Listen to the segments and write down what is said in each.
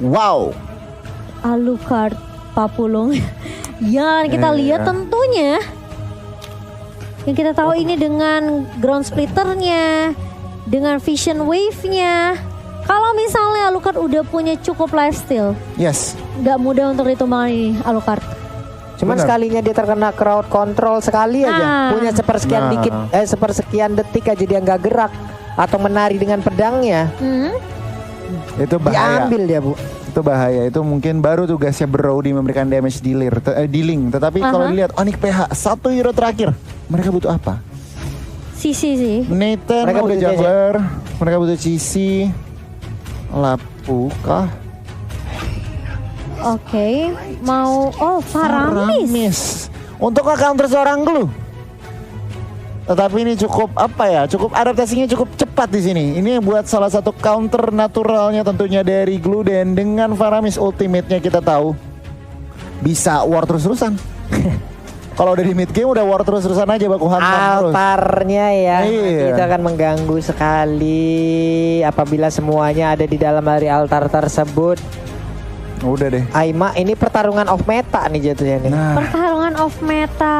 Wow. Alucard Papulung. Yang kita lihat tentunya, yang kita tahu ini dengan ground splitternya, dengan vision wave-nya. Kalau misalnya Alucard udah punya cukup lifesteal, Yes. gak mudah untuk ditumbangkan ini Alucard. Cuman sekalinya dia terkena crowd control sekali aja, punya sepersekian detik aja dia nggak gerak atau menari dengan pedangnya, Itu bahaya. diambil dia, Bu. Itu bahaya. Itu mungkin baru tugasnya Brody memberikan damage dealing. Tetapi kalau dilihat Onyx PH 1 hero terakhir, mereka butuh apa? Sisi sih. Nathan Mereka udah butuh jungler, mereka butuh CC, Lapu kah? Oke, mau Faramis. Untuk counter seorang Glue. Tetapi ini cukup cukup adaptasinya cukup cepat di sini. Ini buat salah satu counter naturalnya tentunya dari Glue, dan dengan Faramis ultimate-nya kita tahu bisa war terus-terusan. Kalau udah di mid game udah war terus-terusan aja baku hantam terus. Altarnya ya, Iya. itu akan mengganggu sekali apabila semuanya ada di dalam dari altar tersebut. Udah deh. Aima, ini pertarungan off meta nih jatuhnya nih. Nah, Pertarungan off meta.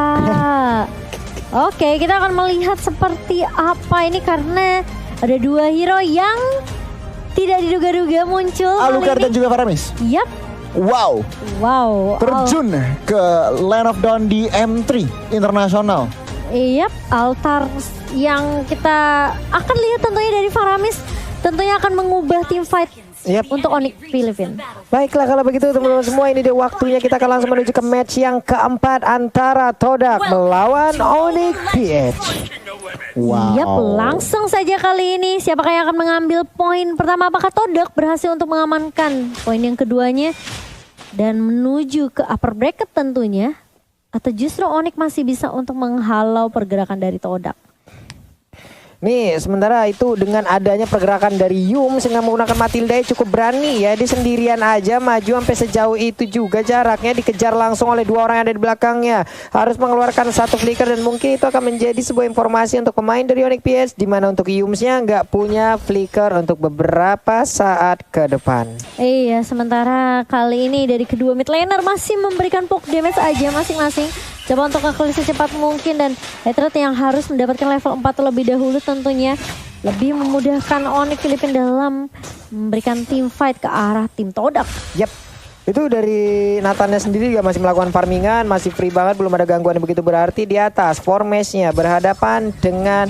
Oke, kita akan melihat seperti apa ini karena ada dua hero yang tidak diduga-duga muncul. Alucard dan juga Faramis. Yap. Wow. Terjun ke Land of Dawn di M3 internasional. Yap, altar yang kita akan lihat tentunya dari Faramis tentunya akan mengubah tim fight untuk Onyx Filipina. Baiklah kalau begitu teman-teman semua, ini dia waktunya kita akan langsung menuju ke match yang keempat antara Todak melawan Onyx PH. Wow. Yap, langsung saja kali ini siapakah yang akan mengambil poin pertama? Apakah Todak berhasil untuk mengamankan poin yang keduanya dan menuju ke upper bracket tentunya, atau justru Onyx masih bisa untuk menghalau pergerakan dari Todak? Nih sementara itu dengan adanya pergerakan dari Yum sehingga menggunakan Matilda cukup berani ya. Dia sendirian aja maju sampai sejauh itu juga jaraknya, dikejar langsung oleh dua orang yang ada di belakangnya. Harus mengeluarkan satu flicker dan mungkin itu akan menjadi sebuah informasi untuk pemain dari Onyx PH, di mana untuk Yumsnya nggak punya flicker untuk beberapa saat ke depan. Iya, sementara kali ini dari kedua mid laner masih memberikan poke damage aja masing-masing. Coba untuk ngeklik secepat mungkin, dan Hatred yang harus mendapatkan level 4 terlebih dahulu tentunya lebih memudahkan Onyx Filipina dalam memberikan team fight ke arah tim Todak. Yap. Itu dari Nathannya sendiri juga masih melakukan farmingan, masih free banget, belum ada gangguan yang begitu berarti. Di atas formation-nya berhadapan dengan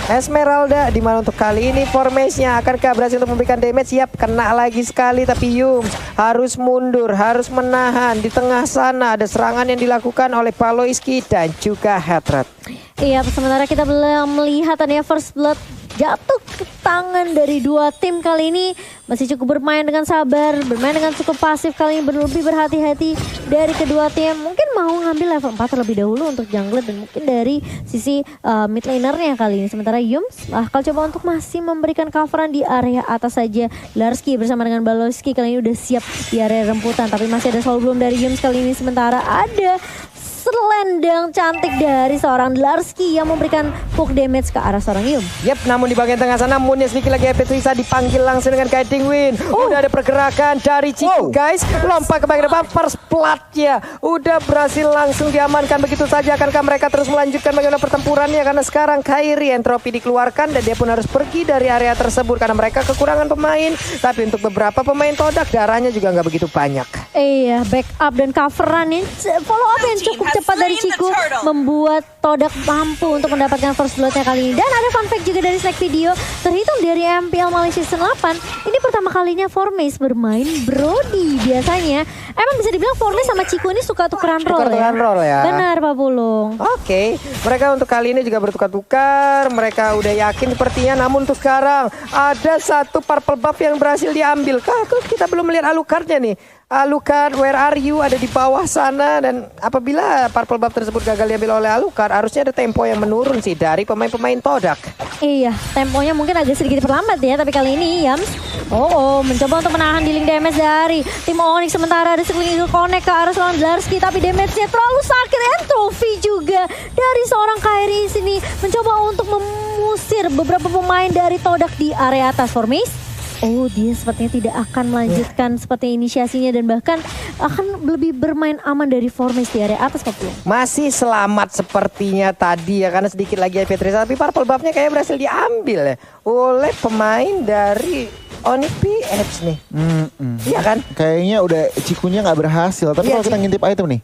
Esmeralda, di mana untuk kali ini formation-nya akankah berhasil untuk memberikan damage? Yap, kena lagi sekali, tapi Yum harus mundur, harus menahan. Di tengah sana ada serangan yang dilakukan oleh Paloiski dan juga Hatred. Iya, sementara kita belum melihat adanya first blood jatuh ke tangan dari dua tim kali ini. Masih cukup bermain dengan sabar, bermain dengan cukup pasif kali ini, lebih berhati-hati dari kedua tim. Mungkin mau ngambil level 4 terlebih dahulu untuk jungler dan mungkin dari sisi mid lanernya kali ini. Sementara Yums bakal coba untuk masih memberikan coveran di area atas saja. Larski bersama dengan Baloski kali ini udah siap di area remputan, tapi masih ada soul bloom dari Yums kali ini. Sementara ada selendang cantik dari seorang Larski yang memberikan poke damage ke arah seorang Yum. Yep, namun di bagian tengah sana Moonnya sedikit lagi Petrisa dipanggil langsung dengan Guiding Wind. Udah ada pergerakan dari Ciku guys. Lompat ke bagian depan, first blood-nya udah berhasil langsung diamankan begitu saja. Akankah mereka terus melanjutkan bagaimana pertempurannya? Karena sekarang Kairi entropi dikeluarkan dan dia pun harus pergi dari area tersebut karena mereka kekurangan pemain. Tapi untuk beberapa pemain Todak darahnya juga nggak begitu banyak. Iya, backup dan coveran ini follow up yang cukup cepat dari Ciku membuat Todak mampu untuk mendapatkan first blood-nya kali ini. Dan ada fun fact juga dari snack video, terhitung dari MPL Malaysia Season 8, ini pertama kalinya Formace bermain Brody. Biasanya emang bisa dibilang Formace sama Ciku ini suka tukeran role ya. Benar Pak Pulung. Oke, mereka untuk kali ini juga bertukar-tukar. Mereka udah yakin sepertinya, namun untuk sekarang ada satu purple buff yang berhasil diambil. Kita belum melihat Alucardnya nih. Alucard, where are you? Ada di bawah sana, dan apabila purple buff tersebut gagal diambil oleh Alucard, harusnya ada tempo yang menurun sih dari pemain-pemain Todak. Iya, temponya mungkin agak sedikit terlambat ya, tapi kali ini Yams mencoba untuk menahan dealing damage dari tim Onyx. Sementara ada sekeliling connect ke arah seorang Larski, tapi damage-nya terlalu sakit. Entropy juga dari seorang Kairi sini mencoba untuk mengusir beberapa pemain dari Todak di area atas. Formis Oh, dia sepertinya tidak akan melanjutkan seperti inisiasinya dan bahkan akan lebih bermain aman dari Formis di area atas Papua. Masih selamat sepertinya tadi ya, karena sedikit lagi Petrisa, tapi purple buff-nya kayak berhasil diambil ya oleh pemain dari Onyx PH nih. Iya kan? Kayaknya udah Cikunya nggak berhasil. Tapi Iya, kalau kita ngintip item nih,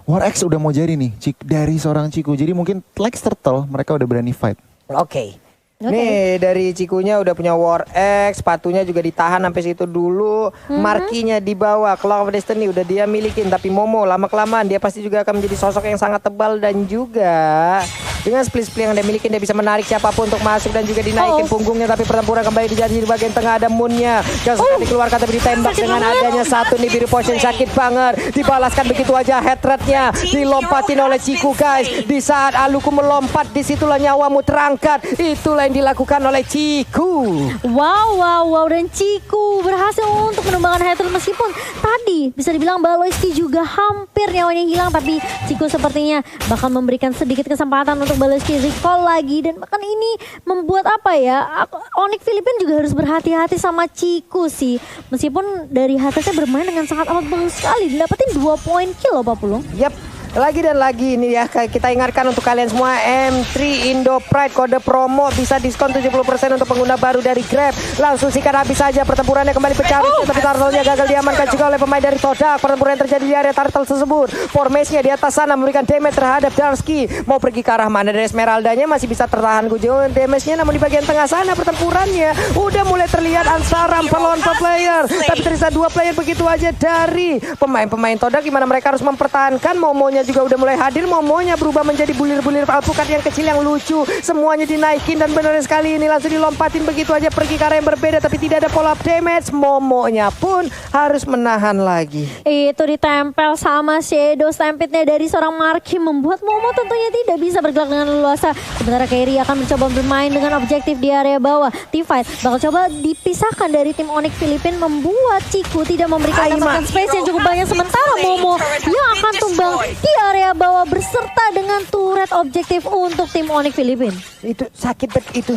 War X udah mau jadi nih dari seorang Ciku. Jadi mungkin Lex Turtle mereka udah berani fight. Oke. Nih dari Cikunya udah punya War X, sepatunya juga ditahan sampai situ dulu. Markinya dibawa, Clock of Destiny udah dia milikin. Tapi Momo lama-kelamaan dia pasti juga akan menjadi sosok yang sangat tebal. Dan juga dengan split-split yang dia milikin, dia bisa menarik siapapun untuk masuk dan juga dinaikin punggungnya. Tapi pertempuran kembali dijadi di bagian tengah, ada Moonnya yang sudah dikeluarkan tapi ditembak dengan adanya satu nih biru potion. Sakit banget, dibalaskan begitu aja headshotnya, dilompatin oleh Ciku guys. Di saat Aluku melompat, disitulah nyawamu terangkat. Itulah yang dilakukan oleh Ciku. Wow, dan Ciku berhasil untuk menumbangkan Hatred meskipun tadi bisa dibilang Baloiski juga hampir nyawanya hilang, tapi Ciku sepertinya bakal memberikan sedikit kesempatan untuk Baloiski recall lagi dan bahkan ini membuat apa ya, Onyx Filipin juga harus berhati-hati sama Ciku sih, meskipun dari Hatrednya bermain dengan sangat amat bagus sekali, didapetin 2 poin kill loh Pak Pulung. Yap. Lagi dan lagi ini ya, kita ingatkan untuk kalian semua, M3 Indo Pride kode promo bisa diskon 70% untuk pengguna baru dari Grab. Langsung sikat habis saja, pertempurannya kembali pecah, tapi turtle-nya gagal diamankan juga oleh pemain dari Todak. Pertempuran yang terjadi di area turtle tersebut, formasinya di atas sana memberikan damage terhadap Darsky. Mau pergi ke arah mana dari Esmeraldanya masih bisa tertahan jauh damage-nya, namun di bagian tengah sana pertempurannya udah mulai terlihat antara 4 lawan 4 player. Tapi tersisa 2 player begitu aja dari pemain-pemain Todak, gimana mereka harus mempertahankan. Momonya juga udah mulai hadir, Momonya berubah menjadi bulir-bulir alpukat yang kecil yang lucu. Semuanya dinaikin dan benar sekali ini langsung dilompatin begitu aja pergi ke arah yang berbeda, tapi tidak ada follow up damage. Momonya pun harus menahan lagi. Itu ditempel sama Shadow Stampede-nya dari seorang Marky membuat Momo tentunya tidak bisa bergerak dengan leluasa. Sementara Kairi akan mencoba bermain dengan objektif di area bawah. Teamfight bakal coba dipisahkan dari tim Onyx Filipin, membuat Ciku tidak memberikan kesempatan space yang cukup banyak. Sementara Momo yang akan tumbang di area bawah berserta dengan turret objektif untuk tim Onyx Filipin. Itu sakit itu.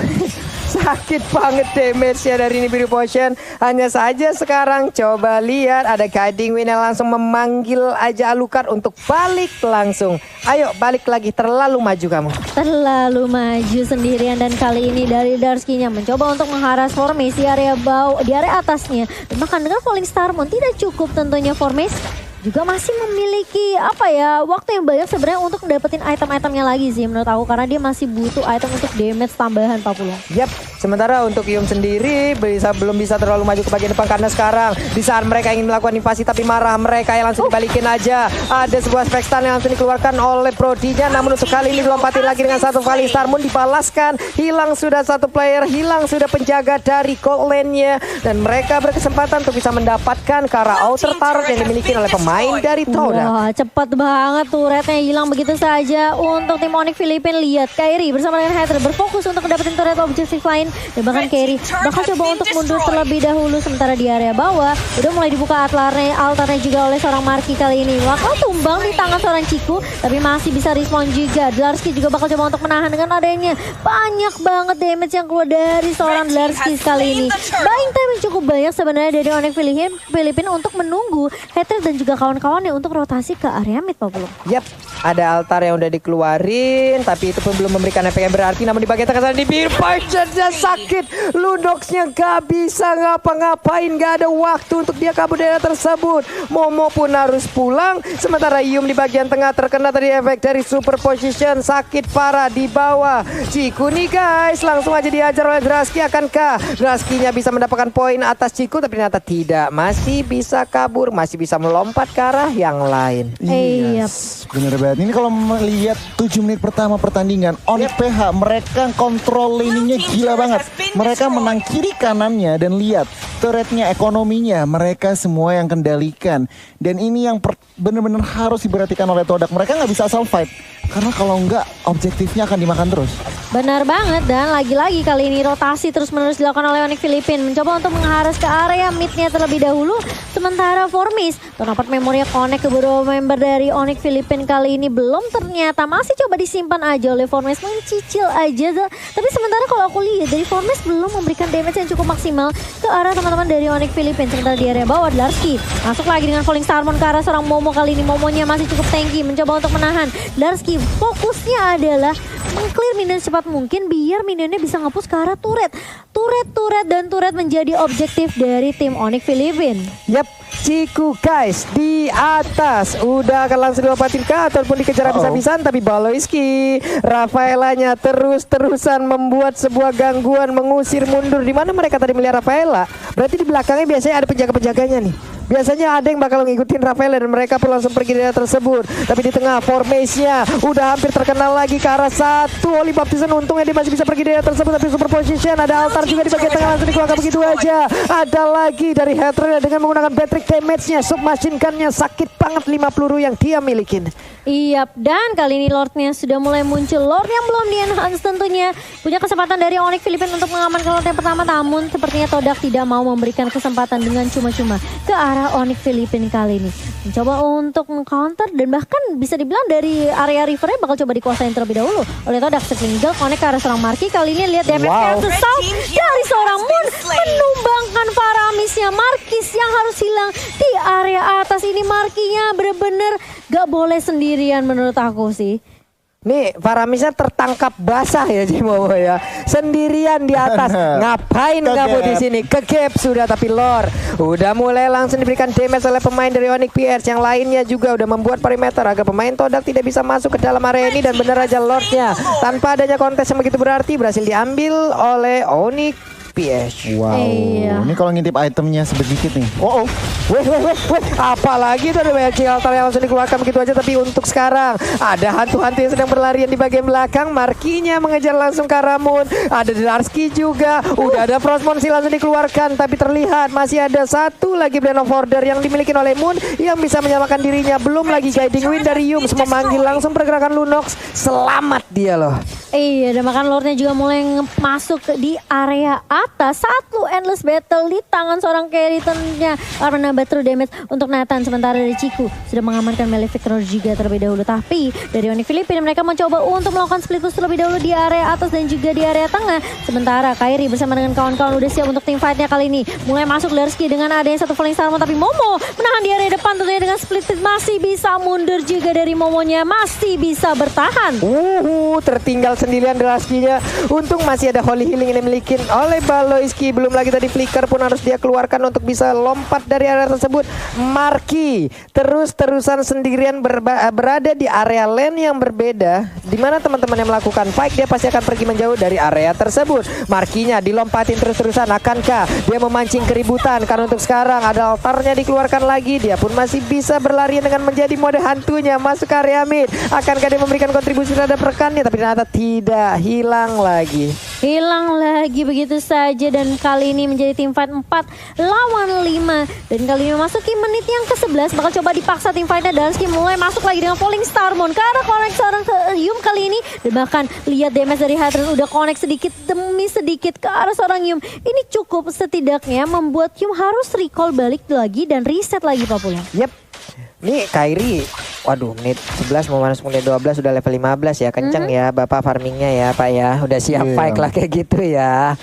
Sakit banget damage-nya dari ini biru potion. Hanya saja sekarang coba lihat ada Guiding Wind yang langsung memanggil aja Alucard untuk balik langsung. Ayo balik lagi, terlalu maju kamu. Terlalu maju sendirian dan kali ini dari Darsky-nya mencoba untuk mengharas formasi area bawah di area atasnya. Dan bahkan dengan Falling Star Moon tidak cukup tentunya formasi juga masih memiliki apa ya, waktu yang banyak sebenarnya untuk dapetin item-itemnya lagi sih menurut aku, karena dia masih butuh item untuk damage tambahan Pak Pulung. Yap, sementara untuk Yum sendiri belum bisa terlalu maju ke bagian depan karena sekarang di saat mereka ingin melakukan invasi tapi marah mereka yang langsung dibalikin aja. Ada sebuah spek stun yang langsung dikeluarkan oleh Prodigy, namun untuk kali ini dilompatin lagi dengan satu Falling Star Moon, dibalaskan. Hilang sudah satu player, hilang sudah penjaga dari gold lane-nya dan mereka berkesempatan untuk bisa mendapatkan ke arah outer turret yang dimiliki oleh pemain dari Todak. Wah, cepat banget turretnya hilang begitu saja untuk tim Onyx Filipin. Lihat Kairi bersama dengan Hatred berfokus untuk dapetin turret objektif lain dan bahkan Kairi bakal coba untuk mundur terlebih dahulu. Sementara di area bawah udah mulai dibuka altarnya juga oleh seorang Marky kali ini. Bakal tumbang di tangan seorang Ciku tapi masih bisa respawn juga. Darsky juga bakal coba untuk menahan dengan adanya banyak banget damage yang keluar dari seorang Darsky kali ini. Buying time yang cukup banyak sebenarnya dari Onyx Filipin untuk menunggu Hatred dan juga kawan-kawannya untuk rotasi ke area mid Pak Pulung. Yap, ada altar yang udah dikeluarin tapi itu pun belum memberikan efek yang berarti, namun di bagian tengah sana di bir potionnya sakit. Lunoxnya gak bisa ngapa-ngapain, gak ada waktu untuk dia kabur dari tersebut. Momo pun harus pulang, sementara Yum di bagian tengah terkena tadi efek dari super position, sakit parah di bawah. Ciku nih guys, langsung aja diajar oleh Darsky. Akankah Darsky-nya bisa mendapatkan poin atas Ciku? Tapi ternyata tidak, masih bisa kabur, masih bisa melompat ke arah yang lain. Yes, bener banget. Ini kalau melihat 7 menit pertama pertandingan, Onyx PH mereka kontrol laning-nya gila banget. Mereka menang kiri kanannya dan lihat turretnya, ekonominya mereka semua yang kendalikan. Dan ini yang bener-bener harus diperhatikan oleh Todak. Mereka nggak bisa asal fight karena kalau nggak objektifnya akan dimakan terus. Benar banget, dan lagi-lagi kali ini rotasi terus-menerus dilakukan oleh Onyx Filipin. Mencoba untuk mengarah ke area midnya terlebih dahulu. Sementara Formis, Tonopet memorinya connect ke beberapa member dari Onyx Filipin kali ini belum ternyata. Masih coba disimpan aja oleh Formis, mencicil aja. Tapi sementara kalau aku lihat dari Formis belum memberikan damage yang cukup maksimal ke arah teman-teman dari Onyx Filipin. Sementara di area bawah Darski masuk lagi dengan Falling Starmon ke arah seorang Momo. Kali ini Momonya masih cukup tanky, mencoba untuk menahan. Darski fokusnya adalah meng-clear minion secepat mungkin biar minionnya bisa nge-push ke arah turret. Turret menjadi objektif dari tim Onyx Filipin. Yap, Ciku guys di atas udah akan langsung dilompatin ke ataupun dikejar habis-habisan, tapi Baloyski Rafaelanya terus-terusan membuat sebuah gangguan, mengusir mundur. Di mana mereka tadi melihat Rafaela? Berarti di belakangnya biasanya ada penjaga-penjaganya nih. Biasanya ada yang bakal ngikutin Rafaela dan mereka pun langsung pergi dari tersebut. Tapi di tengah formasinya udah hampir terkenal lagi ke arah satu Holy Baptism. Untungnya dia masih bisa pergi dari tersebut, tapi super position. Ada altar juga di bagian tengah, langsung dikeluarkan begitu aja. Ada lagi dari Heather dengan menggunakan Patrick damage-nya, submachine gun-nya sakit banget 5 peluru yang dia milikin. Iya, dan kali ini Lord-nya sudah mulai muncul. Lord yang belum di-enhance tentunya. Punya kesempatan dari Onyx Filipin untuk mengamankan Lord yang pertama. Namun sepertinya Todak tidak mau memberikan kesempatan dengan cuma-cuma ke arah Onyx Filipin kali ini. Mencoba untuk meng-counter dan bahkan bisa dibilang dari area rivernya bakal coba dikuasain terlebih dahulu oleh Todak. Setinggal connect ke arah seorang Marky. Kali ini lihat damage dari seorang Moon menumbangkan Faramisnya. Markis yang harus hilang di area atas ini. Markinya bener-bener gak boleh sendirian menurut aku sih. Nih Faramisnya tertangkap basah ya Cimomo ya. Sendirian di atas. Ngapain kamu di sini? Ke-gap sudah, tapi Lord udah mulai langsung diberikan damage oleh pemain dari Onyx PS. Yang lainnya juga udah membuat perimeter agar pemain Todak tidak bisa masuk ke dalam area ini. Dan bener aja Lordnya tanpa adanya kontes yang begitu berarti berhasil diambil oleh Onyx PS. Wow, ini kalau ngintip itemnya sedikit nih. Weh, apalagi itu ada banyak altar yang langsung dikeluarkan begitu aja. Tapi untuk sekarang ada hantu-hantu yang sedang berlarian di bagian belakang. Markinya mengejar langsung ke arah Moon. Ada Darski juga. Udah ada Frostmourne sih langsung dikeluarkan. Tapi terlihat masih ada satu lagi Brand of Order yang dimiliki oleh Moon yang bisa menyamakan dirinya. Belum lagi Guiding Wind dari Yums memanggil langsung pergerakan Lunox. Selamat dia loh. Iya, dan bahkan Lordnya juga mulai masuk di area atas. Satu endless battle di tangan seorang carry-nya karena nambah true damage untuk Nathan. Sementara dari Ciku sudah mengamankan Malefic Roar juga terlebih dahulu. Tapi dari Onyx Filipin mereka mencoba untuk melakukan split push terlebih dahulu di area atas dan juga di area tengah. Sementara Kairi bersama dengan kawan-kawan udah siap untuk team fight-nya kali ini. Mulai masuk Darski dengan adanya satu Falling Starmon, tapi Momo menahan di area depan tentunya dengan split push. Masih bisa mundur juga dari Momonya, masih bisa bertahan. Tertinggal sendirian Darskinya. Untung masih ada Holy Healing yang dimiliki oleh Baloyski. Belum lagi tadi flicker pun harus dia keluarkan untuk bisa lompat dari area tersebut. Marky terus-terusan sendirian berada di area lane yang berbeda. Dimana teman-teman yang melakukan fight dia pasti akan pergi menjauh dari area tersebut. Markinya dilompatin terus-terusan. Akankah dia memancing keributan? Karena untuk sekarang ada altarnya dikeluarkan lagi. Dia pun masih bisa berlari dengan menjadi mode hantunya masuk ke area mid. Akankah dia memberikan kontribusi terhadap rekannya? Tapi ternyata tidak, hilang lagi. Hilang lagi begitu saja, dan kali ini menjadi tim fight 4 lawan 5. Dan kali ini memasuki menit yang ke-11 bakal coba dipaksa tim fightnya. Darski mulai masuk lagi dengan Falling Starmon ke arah connect seorang ke Yum kali ini. Dan bahkan lihat damage dari Hadron udah connect sedikit demi sedikit ke arah seorang Yum. Ini cukup setidaknya membuat Yum harus recall balik lagi dan reset lagi Papula. Yep. Nih Kairi, waduh menit 11 mau masuk menit 12 udah level 15 ya. Kenceng ya Bapak farmingnya ya Pak ya. Udah siap fight lah kayak gitu ya.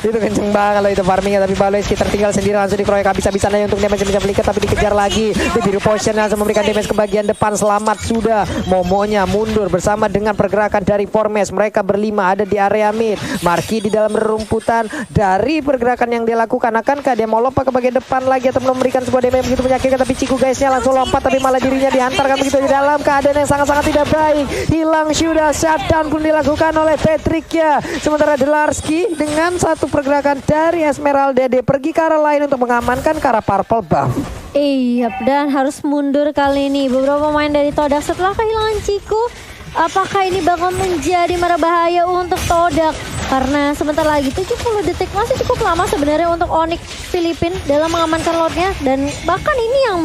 Itu kenceng banget kalau itu farmingnya. Tapi Baloyski tertinggal sendiri langsung dikeroyok habis-habisan aja untuk damage bisa flicker. Tapi dikejar lagi. Di biru potion langsung memberikan damage ke bagian depan. Selamat sudah. Momonya mundur bersama dengan pergerakan dari Formes. Mereka berlima ada di area mid. Marky di dalam rerumputan. Dari pergerakan yang dia lakukan, akankah dia mau lompat ke bagian depan lagi atau memberikan sebuah damage yang begitu menyakitkan? Tapi Ciku guys langsung lompat, tapi malah dirinya dihantarkan begitu di dalam keadaan yang sangat-sangat tidak baik. Hilang sudah, shutdown pun dilakukan oleh Patrick ya. Sementara Darski dengan satu pergerakan dari Esmeralda dia pergi ke arah lain untuk mengamankan ke arah purple buff. Iya, dan harus mundur kali ini beberapa pemain dari Todak setelah kehilangan Ciku. Apakah ini bakal menjadi berbahaya untuk Todak? Karena sebentar lagi 70 detik masih cukup lama sebenarnya untuk Onyx Filipin dalam mengamankan Lordnya. Dan bahkan ini yang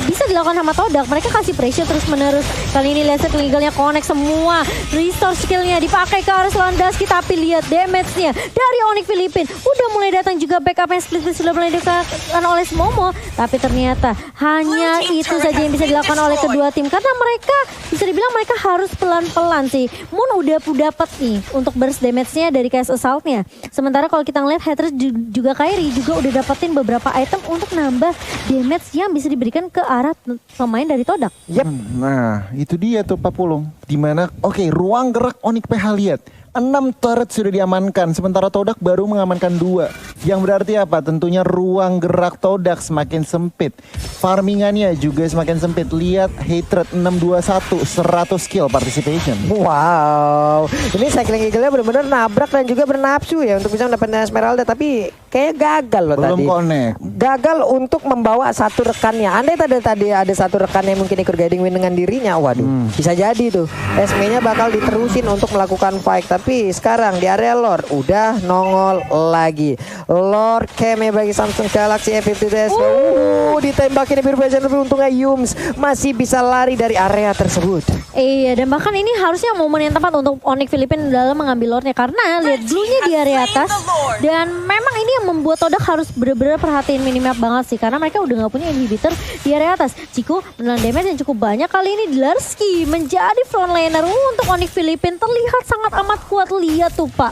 bisa dilakukan sama Todak. Mereka kasih pressure terus menerus. Kali ini laser Eagle-nya connect semua. Restore skillnya dipakai ke arah Slandaski, tapi lihat damage-nya dari Onyx Philippines. Udah mulai datang juga backup-nya, split sudah mulai dilakukan oleh Momo. Tapi ternyata hanya itu saja yang bisa dilakukan oleh kedua tim. Karena mereka bisa dibilang mereka harus pelan-pelan sih. Moon udah dapat nih untuk burst damage-nya dari KS Assault-nya. Sementara kalau kita ngeliat Hatters juga Kairi juga udah dapetin beberapa item untuk nambah damage yang bisa diberikan ke arah pemain dari Todak. Yep. Nah, itu dia tuh Pak Pulung. Dimana, oke, ruang gerak Onyx PH lihat. 6 turret sudah diamankan, sementara Todak baru mengamankan 2. Yang berarti apa? Tentunya ruang gerak Todak semakin sempit. Farmingannya juga semakin sempit. Lihat Hatred 621, 100 kill participation. Wow, ini cycling eagle-nya benar-benar nabrak dan juga bernafsu ya untuk bisa mendapatkan Esmeralda, tapi kayak gagal loh Belum tadi. connect. Gagal untuk membawa satu rekannya. Andai tadi ada satu rekan yang mungkin ikut guiding win dengan dirinya, waduh, bisa jadi tuh. SME-nya bakal diterusin untuk melakukan fight, tapi sekarang di area Lord udah nongol lagi. Lord Keme bagi Samsung Galaxy F52s. Ditembakin biru belajar, tapi untungnya Yums masih bisa lari dari area tersebut. Iya, dan bahkan ini harusnya momen yang tepat untuk Onyx Philippines dalam mengambil Lordnya. Karena lihat blue-nya di area atas. Dan memang ini yang membuat Todak harus benar-benar perhatiin minimap banget sih. Karena mereka udah gak punya inhibitor di area atas. Chico menelan damage yang cukup banyak. Kali ini Dilarski menjadi frontliner untuk Onyx Philippines. Terlihat sangat amat kuat. Lihat tuh Pak,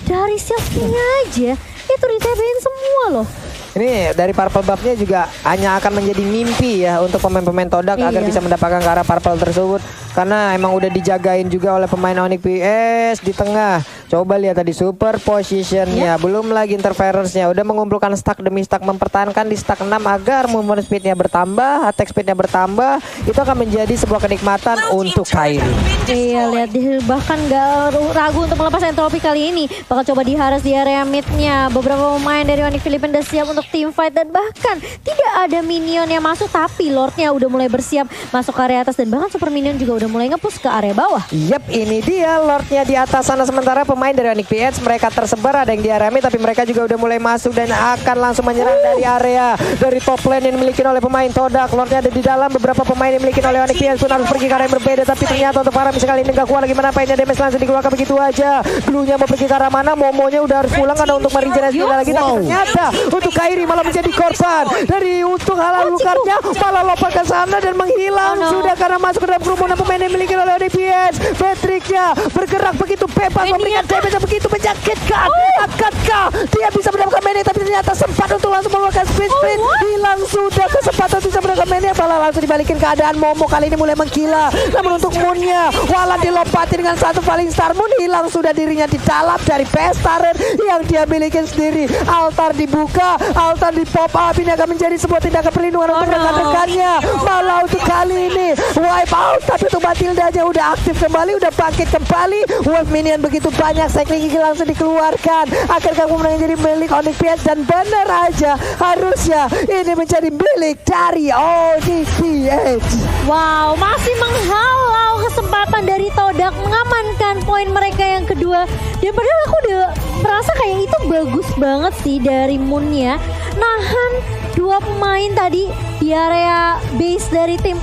dari selfie-nya aja itu ditebein semua loh. Ini dari purple buff-nya juga hanya akan menjadi mimpi ya untuk pemain-pemain Todak agar bisa mendapatkan ke arah purple tersebut. Karena emang udah dijagain juga oleh pemain Onyx PS di tengah. Coba lihat tadi super positionnya, belum lagi interference-nya. Udah mengumpulkan stack demi stack, mempertahankan di stack 6 agar movement speed-nya bertambah, attack speed-nya bertambah. Itu akan menjadi sebuah kenikmatan untuk Kairi. Iya, lihat bahkan gak ragu untuk melepas entropi kali ini. Bakal coba diharas di area mid-nya. Beberapa pemain dari Onyx Philippines udah siap untuk team fight, dan bahkan tidak ada minion yang masuk, tapi Lordnya udah mulai bersiap masuk ke area atas, dan bahkan super minion juga udah mulai nge-push ke area bawah. Yap, ini dia Lordnya di atas sana. Sementara pemain dari Onyx PH mereka tersebar, ada yang di area mid, tapi mereka juga udah mulai masuk dan akan langsung menyerang dari area dari top lane yang dimiliki oleh pemain Todak. Lordnya ada di dalam, beberapa pemain yang dimiliki oleh Onyx PH pun harus pergi ke area yang berbeda, tapi ternyata untuk Farah misalnya ini gak kuat lagi menampainya, damage langsung dikeluarkan begitu aja. Glue-nya mau pergi ke arah mana, Momonya udah harus pulang karena untuk meregenerasi lagi, tapi ternyata untuk Kairi malah menjadi korban dari untuk halal lukarnya, malah lompat ke sana dan menghilang sudah karena masuk ke dalam kerumunan pemain yang dimiliki oleh ODPS. Patricknya bergerak begitu bebas, memberikan damage yang begitu menyakitkan. Akankah dia bisa mendapatkan mania, tapi ternyata sempat untuk langsung mengeluarkan sprint. Hilang sudah kesempatan untuk bisa mendapatkan mania, malah langsung dibalikin keadaan. Momo kali ini mulai menggila, namun untuk Moonnya walau dilompati dengan satu Falling Star, Moon hilang sudah dirinya di dalam dari PS turret yang dia miliki sendiri. Altar dibuka, altar di pop up, ini akan menjadi sebuah tindakan perlindungan untuk rekan-rekannya. Malah untuk kali ini wipe out, tapi untuk Matilda-nya udah aktif kembali, udah bangkit kembali. Wolf minion begitu banyak, cycling gigi langsung dikeluarkan. Akhirnya kemenangan jadi milik Onyx PS, dan benar aja harusnya ini menjadi milik dari ODPS. Wow, masih menghalau kesempatan dari Todak mengamankan poin mereka yang kedua. Dan padahal aku udah merasa kayak itu bagus banget sih dari Moon-nya. Nahan dua pemain tadi di area base dari tim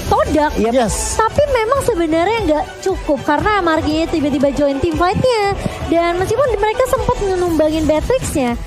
Todak. Yes. Tapi memang sebenarnya nggak cukup karena Marginya tiba-tiba join team fight-nya. Dan meskipun mereka sempat menumbangin Beatrix-nya,